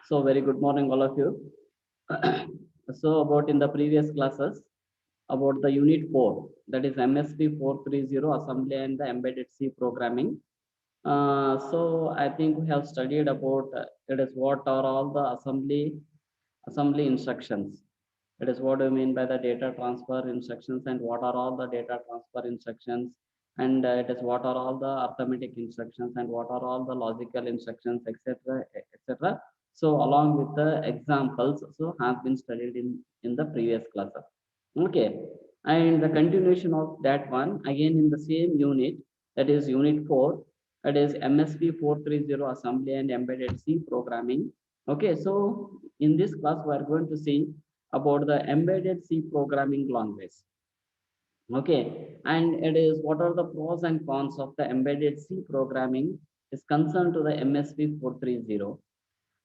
So very good morning, all of you. So about in the previous classes, about the unit 4, that is MSP 430 assembly and the embedded C programming. So I think we have studied about it is what are all the assembly instructions. It is what do you mean by the data transfer instructions and what are all the data transfer instructions, and it is what are all the arithmetic instructions and what are all the logical instructions, etc., etc. So along with the examples, so has been studied in the previous classes. Okay, and the continuation of that one again in the same unit, that is unit 4, that is MSP 430 assembly and embedded C programming. Okay, so in this class we are going to see about the embedded C programming language. Okay, and it is what are the pros and cons of the embedded C programming is concerned to the MSP 430,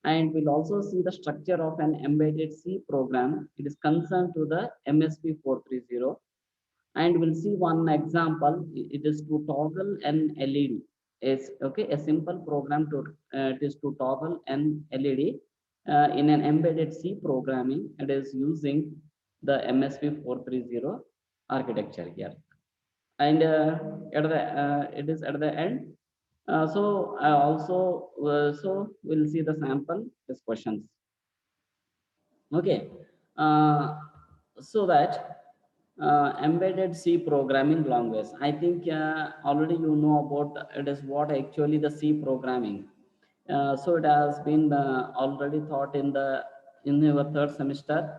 and we'll also see the structure of an embedded C program. It is concerned to the MSP 430, and we'll see one example. It is to toggle an LED. Is okay, a simple program to it is to toggle an LED in an embedded C programming. It is using the MSP 430 architecture here, and it is at the end. So I also so we'll see the sample these questions. Okay, uh, so that embedded C programming language. I think already you know about it is what actually the C programming. So it has been already taught in your third semester,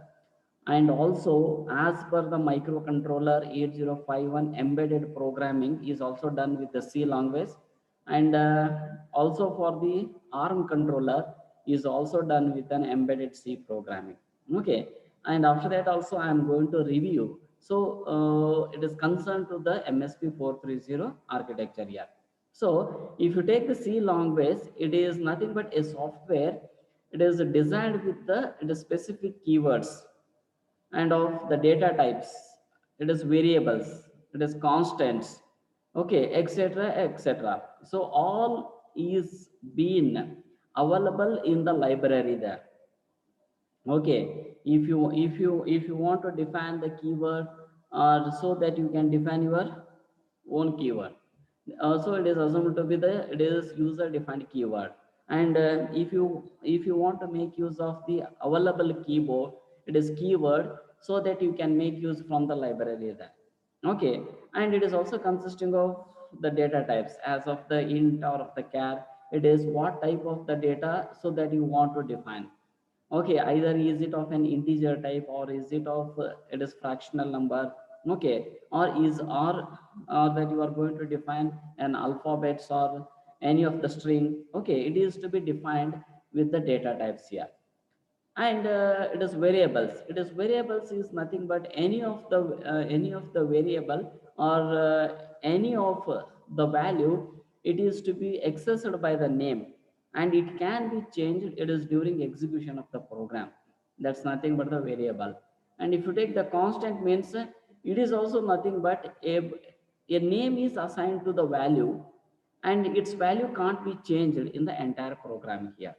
and also as per the microcontroller 8051 embedded programming is also done with the C language, and also for the ARM controller is also done with an embedded C programming. Okay, and after that also I am going to review. So it is concerned to the MSP 430 architecture here. So if you take the C language, it is nothing but a software. It is designed with the specific keywords and of the data types. It is variables, it is constants, okay, etc., etc. So all is being available in the library there. Okay, if you want to define the keyword, so that you can define your own keyword. So it is assumed to be the it is user defined keyword, and if you want to make use of the available keyboard, it is keyword, so that you can make use from the library there. Okay, and it is also consisting of the data types as of the int or of the char. It is what type of the data so that you want to define. Okay, either is it of an integer type or is it of it is fractional number. Okay, or is or that you are going to define an alphabets or any of the string. Okay, it is to be defined with the data types here. And it is variables. It is variables is nothing but any of the variable or any of the value. It is to be accessed by the name, and it can be changed. It is during execution of the program. That's nothing but the variable. And if you take the constant means, it is also nothing but a name is assigned to the value, and its value can't be changed in the entire program here.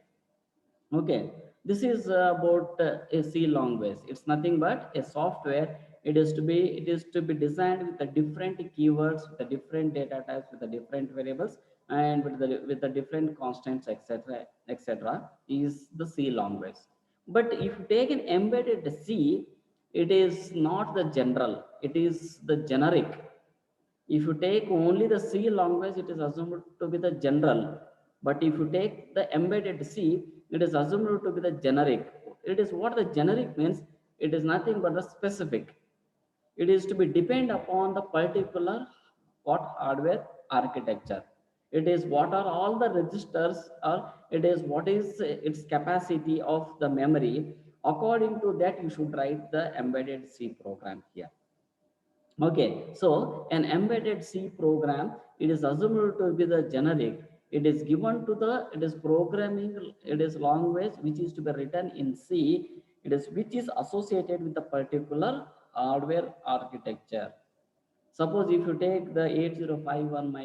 Okay, this is about a C language. It's nothing but a software. It is to be designed with the different keywords, with the different data types, with the different variables, and with the different constants, etc., etc. Is the C language. But if you take an embedded C, it is not the general. It is the generic. If you take only the C language, it is assumed to be the general. But if you take the embedded C, it is assumed to be the generic. It is what the generic means. It is nothing but the specific. It is to be depend upon the particular what hardware architecture. It is what are all the registers, or it is what is its capacity of the memory. According to that, you should write the embedded C program here. Okay, so an embedded C program, it is assumed to be the generic. It is given to the, it is programming, it is language which is to be written in C. It is which is associated with the particular hardware architecture. Suppose if you take the 8051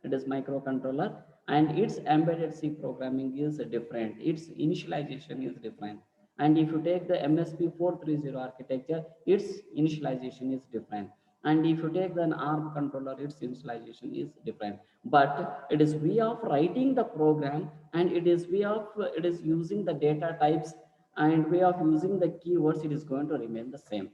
it is microcontroller, and its embedded C programming is different. Its initialization is different. And if you take the MSP 430 architecture, its initialization is different. And if you take an ARM controller, its initialization is different. But it is way of writing the program, and it is way of it is using the data types and way of using the keywords. It is going to remain the same.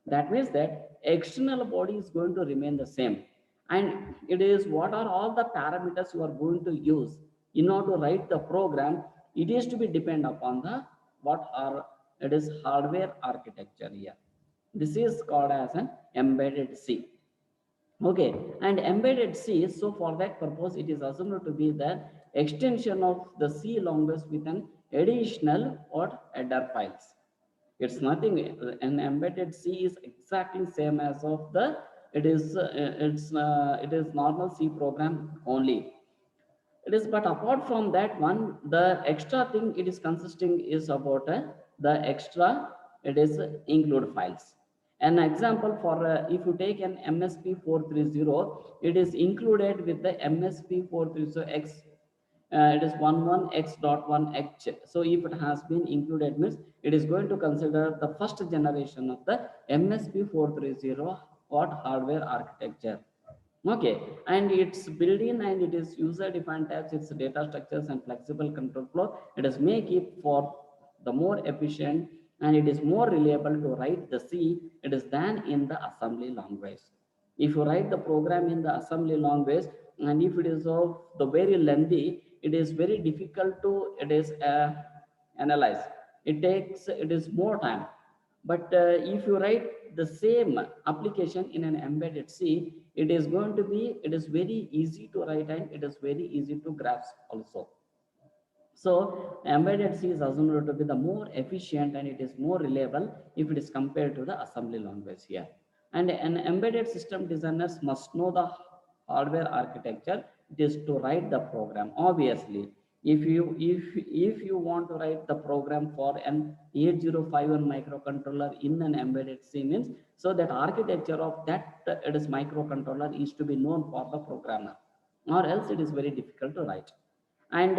That means that external body is going to remain the same, and it is what are all the parameters you are going to use in order to write the program. It is to be depend upon the what are it is hardware architecture here. This is called as an embedded C. Okay, and embedded C, so for that purpose it is assumed to be the extension of the C language with an additional or header files. It's nothing. An embedded C is exactly same as of the it is normal C program only. It is, but apart from that one, the extra thing it is consisting is about the extra, it is include files. An example for if you take an MSP 430, it is included with the MSP 430X. It is 11x.1h. So if it has been included, means it is going to consider the first generation of the MSP 430 what hardware architecture. Okay, and it's built in and it is user defined types, its data structures and flexible control flow. It is make it for the more efficient, and it is more reliable to write the C it is than in the assembly language. If you write the program in the assembly language, and if it is of the very lengthy, it is very difficult to it is analyze. It is more time. But if you write the same application in an embedded C, it is going to be, it is very easy to write and it is very easy to grasp also. So embedded C is assumed to be the more efficient and it is more reliable if it is compared to the assembly language here. And an embedded system designers must know the hardware architecture. It is to write the program. Obviously, if you want to write the program for an 8051 microcontroller in an embedded C means, so that architecture of that it is microcontroller is to be known for the programmer, or else it is very difficult to write. And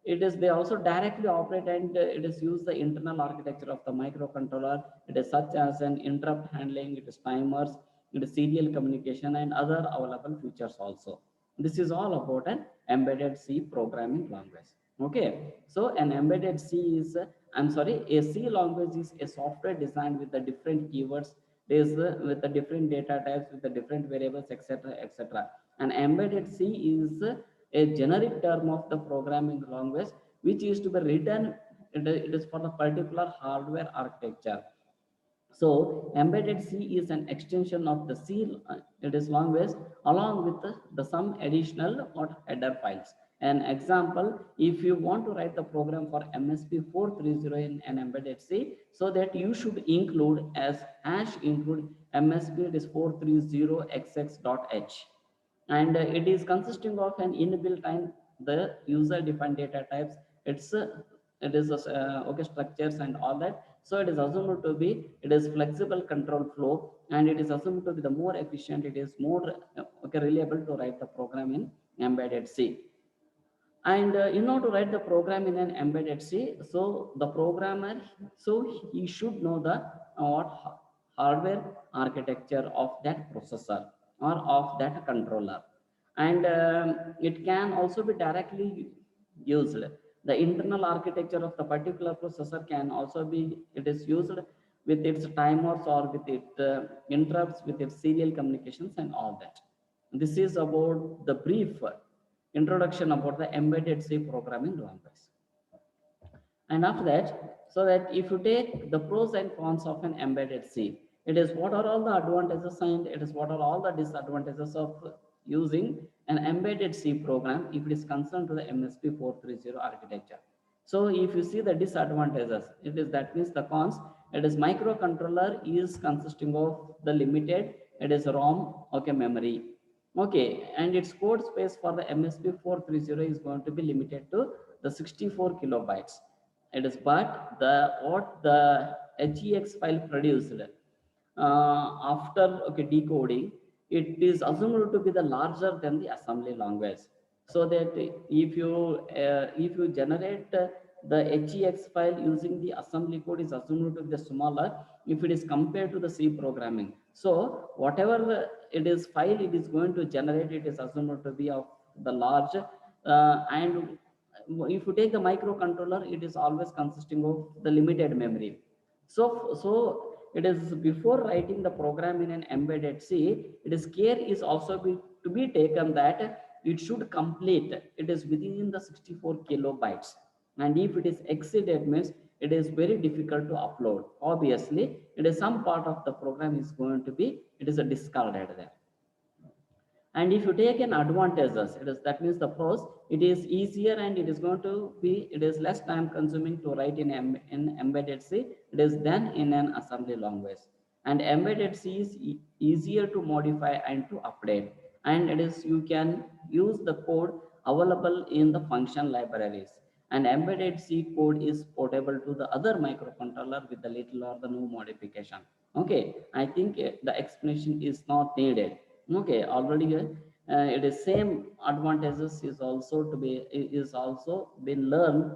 it is they also directly operate, and it is use the internal architecture of the microcontroller. It is such as an interrupt handling, it is timers, it is serial communication and other available features also. This is all about an embedded C programming language. Okay, so an embedded C is I'm sorry, a C language is a software designed with the different keywords, is with the different data types, with the different variables, etc., etc. An embedded C is a generic term of the programming language which is to be written. It is for the particular hardware architecture. So embedded C is an extension of the C it is language along with some additional or header files. An example, if you want to write the program for MSP 430 in an embedded C, so that you should include as hash include MSP it is 430xx.h, and it is consisting of an inbuilt and the user defined data types. It is okay, structures and all that. So it is assumed to be, it is flexible control flow, and it is assumed to be the more efficient, it is more okay, reliable to write the program in embedded C. And in order to write the program in an embedded C, so the programmer, so he should know the what hardware architecture of that processor or of that controller. And it can also be directly used. The internal architecture of the particular processor can also be, it is used with its timers or with its interrupts, with its serial communications and all that. This is about the brief introduction about the embedded C programming language. And after that, so that if you take the pros and cons of an embedded C, it is what are all the advantages and it is what are all the disadvantages of using an embedded C program if it is concerned to the MSP 430 architecture. So if you see the disadvantages, it is that means the cons, it is microcontroller is consisting of the limited, it is ROM, okay, memory. Okay, and its code space for the MSP 430 is going to be limited to the 64 kilobytes. It is, but the what the HEX file produced after okay decoding, it is assumed to be the larger than the assembly language. So that if you generate the hex file using the assembly code is assumed to be the smaller if it is compared to the C programming. So whatever it is file it is going to generate, it is assumed to be of the large, and if you take the microcontroller, it is always consisting of the limited memory. So it is before writing the program in an embedded C, it is care is also to be taken that it should complete. It is within the 64 kilobytes, and if it is exceeded means it is very difficult to upload. Obviously, it is some part of the program is going to be it is a discarded there. And if you take an advantages, it is that means the pros, it is easier and it is going to be, it is less time consuming to write in embedded C it is than in an assembly language. And embedded C is easier to modify and to update, and it is you can use the code available in the function libraries. And embedded C code is portable to the other microcontroller with the little or the no modification. Okay, I think the explanation is not needed. Okay, already it is same advantages is also to be is also been learned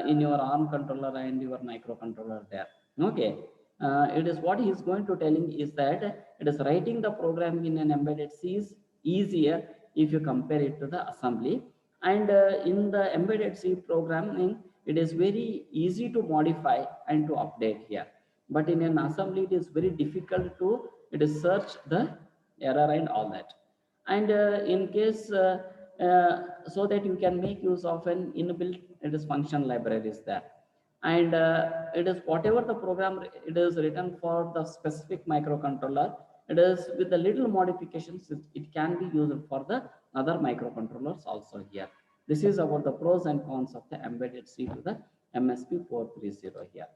in your ARM controller and your microcontroller there. Okay, it is what he is going to telling is that it is writing the program in an embedded C is easier if you compare it to the assembly. And in the embedded C programming it is very easy to modify and to update here, but in an assembly it is very difficult to it is search the error and all that. And in case so that you can make use of an inbuilt it is function libraries there. And it is whatever the program it is written for the specific microcontroller, it is with the little modifications it can be used for the other microcontrollers also here. This is about the pros and cons of the embedded C to the MSP430 here.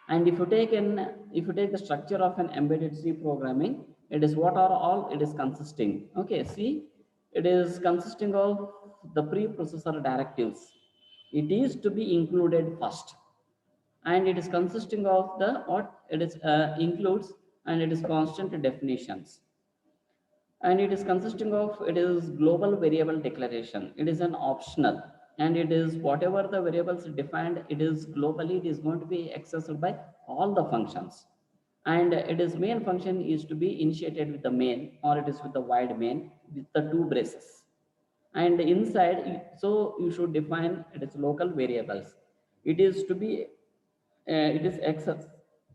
And if you take the structure of an embedded C programming, it is what are all it is consisting. Okay, see, it is consisting of the preprocessor directives. It is to be included first, and it is consisting of the what it is includes, and it is constant definitions. And it is consisting of it is global variable declaration, it is an optional, and it is whatever the variables defined it is globally it is going to be accessed by all the functions. And it is main function is to be initiated with the main, or it is with the wide main with the two braces. And inside so you should define it is local variables, it is to be it is access,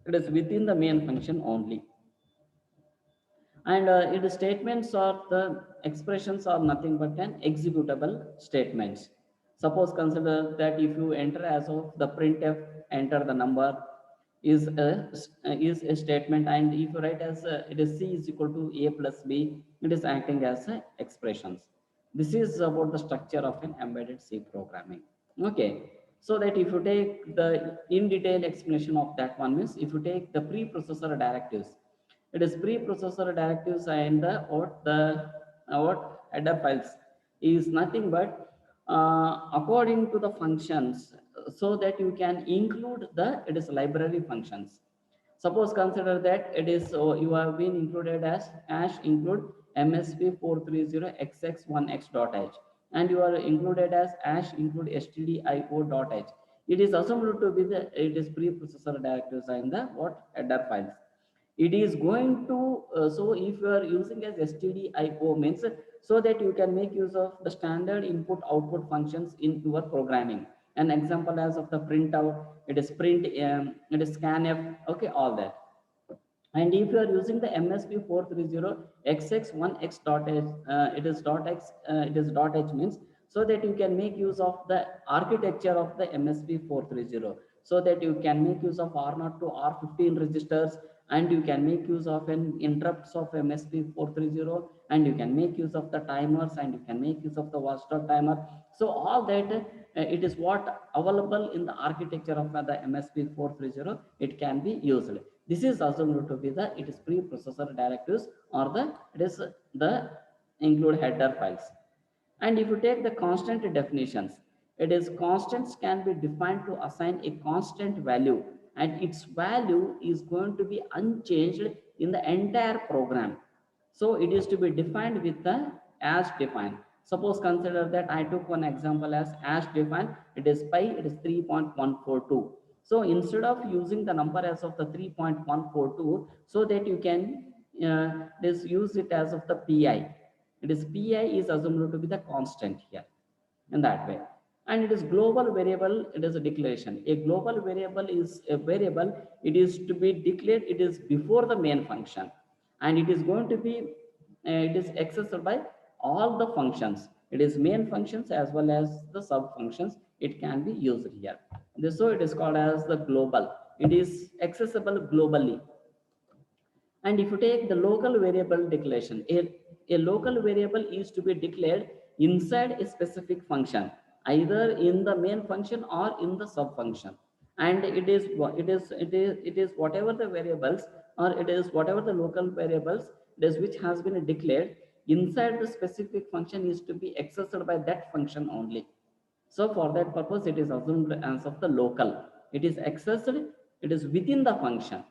it is within the main function only. And it statements or the expressions are nothing but an executable statements. Suppose consider that if you enter as of the printf enter the number is a statement, and if you write as it is C is equal to A plus B, it is acting as expressions. This is about the structure of an embedded C programming. Okay, so that if you take the in detail explanation of that one means if you take the preprocessor directives, it is preprocessor directives, and what header files is nothing but according to the functions, so that you can include the it is library functions. Suppose consider that it is you have been included as include msp430xx1x.h, and you are included as include stdio.h. It is assumed to be the it is preprocessor directives and the what header files. It is going to so if you are using as stdio means so that you can make use of the standard input output functions in your programming. An example as of the printout, it is print it is scanf. Okay, all that. And if you are using the MSP430 xx1x.h, it is .x, it is .h means so that you can make use of the architecture of the MSP430, so that you can make use of R0 to R15 registers, and you can make use of an interrupts of MSP430, and you can make use of the timers, and you can make use of the watchdog timer. So all that it is what available in the architecture of the MSP430, it can be used. This is assumed to be the it is preprocessor directives, or the it is the include header files. And if you take the constant definitions, it is constants can be defined to assign a constant value, and its value is going to be unchanged in the entire program. So it is to be defined with the as defined. Suppose consider that I took one example as defined, it is pi, it is 3.142. So instead of using the number as of the 3.142, so that you can just use it as of the pi. It is pi is assumed to be the constant here in that way. And it is global variable, it is a declaration. A global variable is a variable, it is to be declared, it is before the main function. And it is going to be, it is accessible by all the functions. It is main functions as well as the sub functions. It can be used here. So it is called as the global. It is accessible globally. And if you take the local variable declaration, a local variable is to be declared inside a specific function, either in the main function or in the sub function. And it is whatever the variables, or it is whatever the local variables it is which has been declared inside the specific function is to be accessed by that function only. So for that purpose, it is assumed as of the local. It is accessed, it is within the function.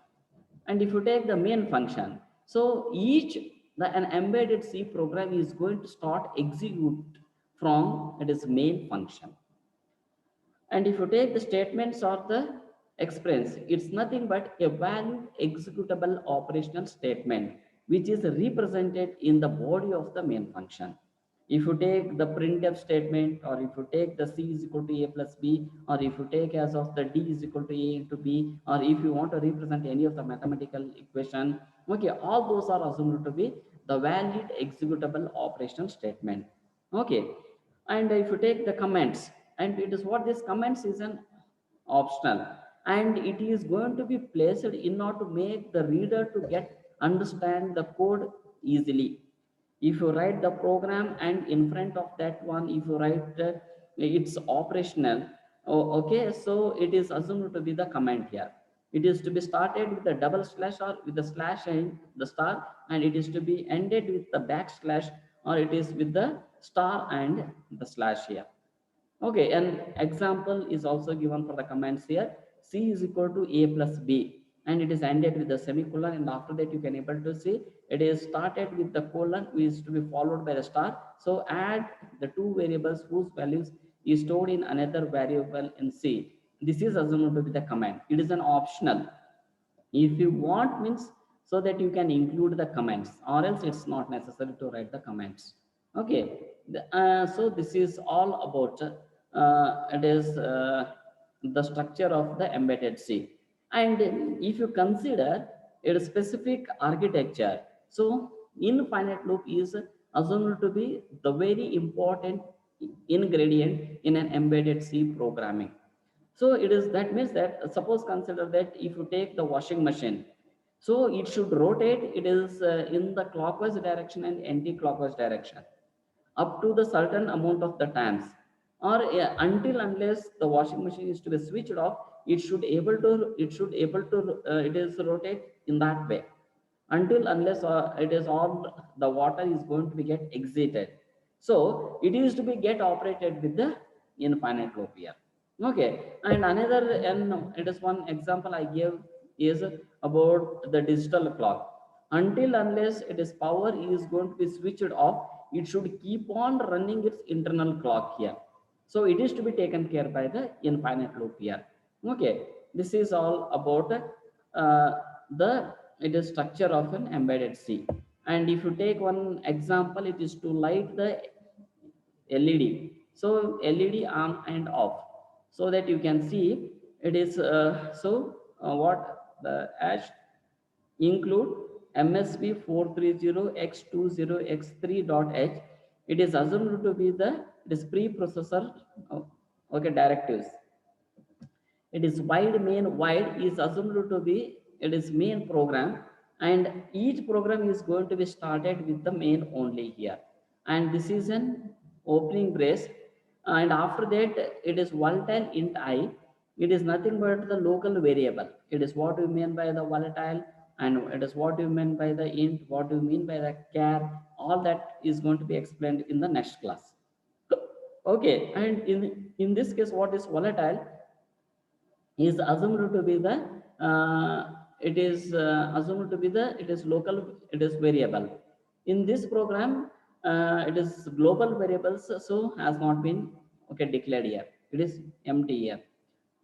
And if you take the main function, so an embedded C program is going to start execute from it is main function. And if you take the statements or the express, it's nothing but a valid executable operational statement, which is represented in the body of the main function. If you take the printf statement, or if you take the C is equal to A plus B, or if you take as of the D is equal to A into B, or if you want to represent any of the mathematical equation, okay, all those are assumed to be the valid executable operational statement. Okay. And if you take the comments, and it is what this comments is an optional, and it is going to be placed in order to make the reader to get understand the code easily. If you write the program and in front of that one, if you write it's operational, okay, so it is assumed to be the comment here. It is to be started with the double slash or with the slash and the star, and it is to be ended with the backslash, or it is with the star and the slash here. Okay, an example is also given for the comments here. C is equal to A plus B, and it is ended with the semicolon, and after that you can able to see it is started with the colon, which is to be followed by the star. So add the two variables whose values is stored in another variable in C. This is assumed to be the comment. It is an optional. If you want means, so that you can include the comments, or else it's not necessary to write the comments. Okay. So this is all about it is the structure of the embedded C. And if you consider a specific architecture, so infinite loop is assumed to be the very important ingredient in an embedded C programming. So it is, that means that suppose consider that if you take the washing machine, so it should rotate, it is in the clockwise direction and anti-clockwise direction up to the certain amount of the times, or until unless the washing machine is to be switched off, it is rotate in that way, until unless it is all the water is going to be get exited. So it is to be get operated with the infinite loop here. Okay. And another, and it is one example I gave is about the digital clock. Until unless it is power is going to be switched off, it should keep on running its internal clock here. So it is to be taken care by the infinite loop here. Okay. This is all about the it is structure of an embedded C. And if you take one example, it is to light the LED. So LED on and off, so that you can see it is what the ash include MSB 430x20x3.h. It is assumed to be the it is preprocessor okay directives. It is wide is assumed to be it is main program, and each program is going to be started with the main only here, and this is an opening brace. And after that it is volatile int I. It is nothing but the local variable. It is what we mean by the volatile, and it is what you mean by the int, what you mean by the char. All that is going to be explained in the next class. Okay. And in this case, what is volatile is assumed to be the it is assumed to be the it is local, it is variable. In this program, it is global variables, so has not been okay declared here. It is empty here.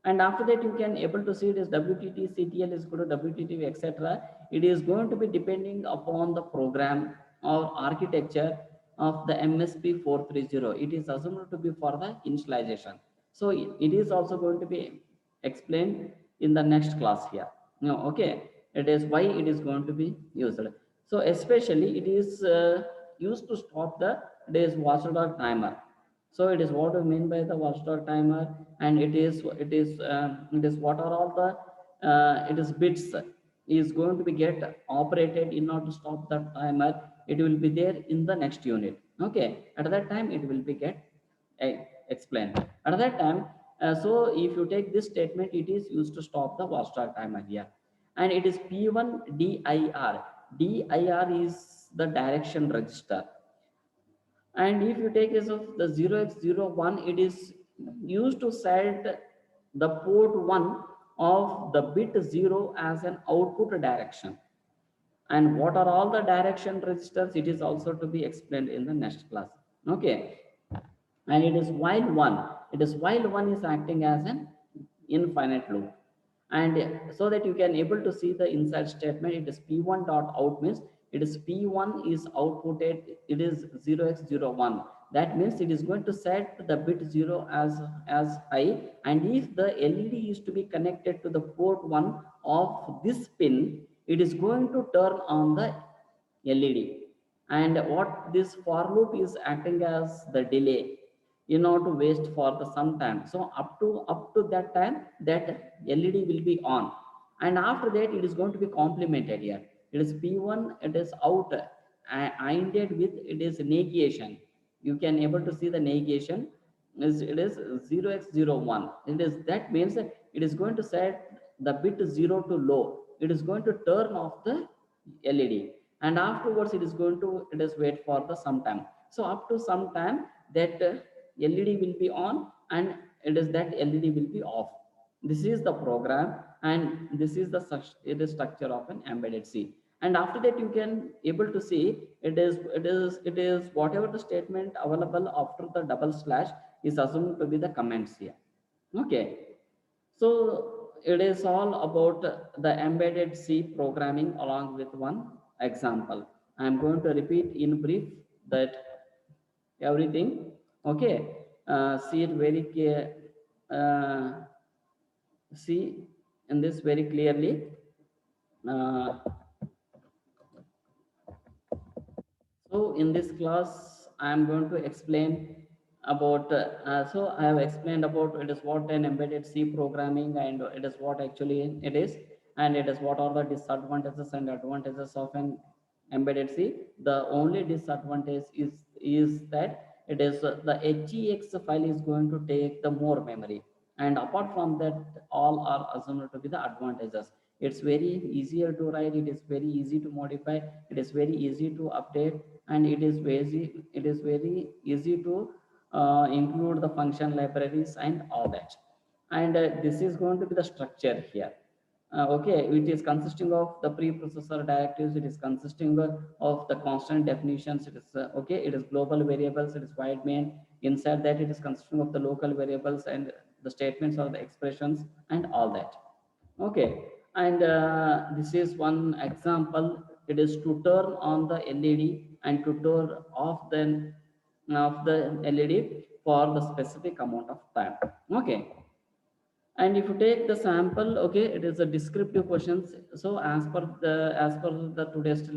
And after that you can able to see it is WTT CTL is equal to WTT etc. It is going to be depending upon the program or architecture of the MSP 430. It is assumed to be for the initialization. So it is also going to be explained in the next class here. No, okay, it is why it is going to be used. So especially it is used to stop the day's watchdog timer. So it is what we mean by the watchdog timer, and it is what are all the it is bits is going to be get operated in order to stop the timer. It will be there in the next unit. Okay, at that time it will be get explained at that time. So if you take this statement, it is used to stop the watchdog timer here. And it is P1 dir. Dir is the direction register. And if you take as of the 0x01, it is used to set the port 1 of the bit 0 as an output direction. And what are all the direction registers, it is also to be explained in the next class. Okay. And it is while one is acting as an infinite loop. And so that you can able to see the inside statement, it is p1 dot out means it is p1 is outputted, it is 0x01. That means it is going to set the bit 0 as high. And if the LED is to be connected to the port 1 of this pin, it is going to turn on the LED. And what this for loop is acting as the delay in order to waste for the some time. So up to that time that LED will be on. And after that it is going to be complemented here. It is P1, it is out, ended with it is negation. You can able to see the negation is it is 0x01. It is that means that it is going to set the bit 0 to low. It is going to turn off the LED. And afterwards it is going to it is wait for the some time. So up to some time that LED will be on, and it is that LED will be off. This is the program, and this is the it is structure of an embedded C. And after that you can able to see it is whatever the statement available after the double slash is assumed to be the comments here. Okay. So it is all about the embedded C programming along with one example. I am going to repeat in brief that everything. Okay. See it very clear. See in this very clearly. Uh, so in this class, I am going to explain about, so I have explained about it is what an embedded C programming, and it is what actually it is, and it is what are the disadvantages and advantages of an embedded C. The only disadvantage is that it is the HEX file is going to take the more memory. And apart from that, all are assumed to be the advantages. It's very easier to write, it is very easy to modify, it is very easy to update, and it is very easy to include the function libraries and all that. And this is going to be the structure here. Okay, it is consisting of the preprocessor directives, it is consisting of the constant definitions, it is okay, it is global variables, it is wide main. Inside that it is consisting of the local variables and the statements or the expressions and all that. Okay. And this is one example. It is to turn on the LED and to turn off the LED for the specific amount of time. Okay. And if you take the sample, okay, it is a descriptive questions. So as per the today's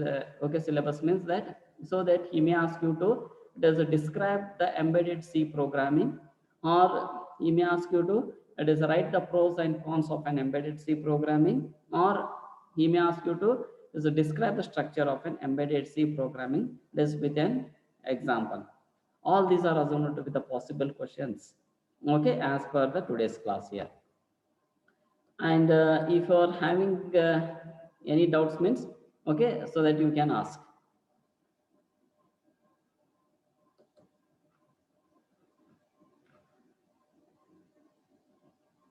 okay syllabus means that, so that he may ask you to does describe the embedded C programming, or he may ask you to it is write the pros and cons of an embedded C programming, or he may ask you to is describe the structure of an embedded C programming. This with an example. All these are assumed to be the possible questions. Okay, as per the today's class here. And if you are having any doubts means, okay, so that you can ask.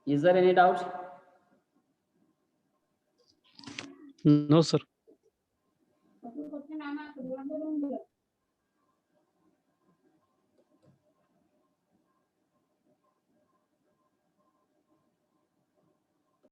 Is there any doubt? No, sir.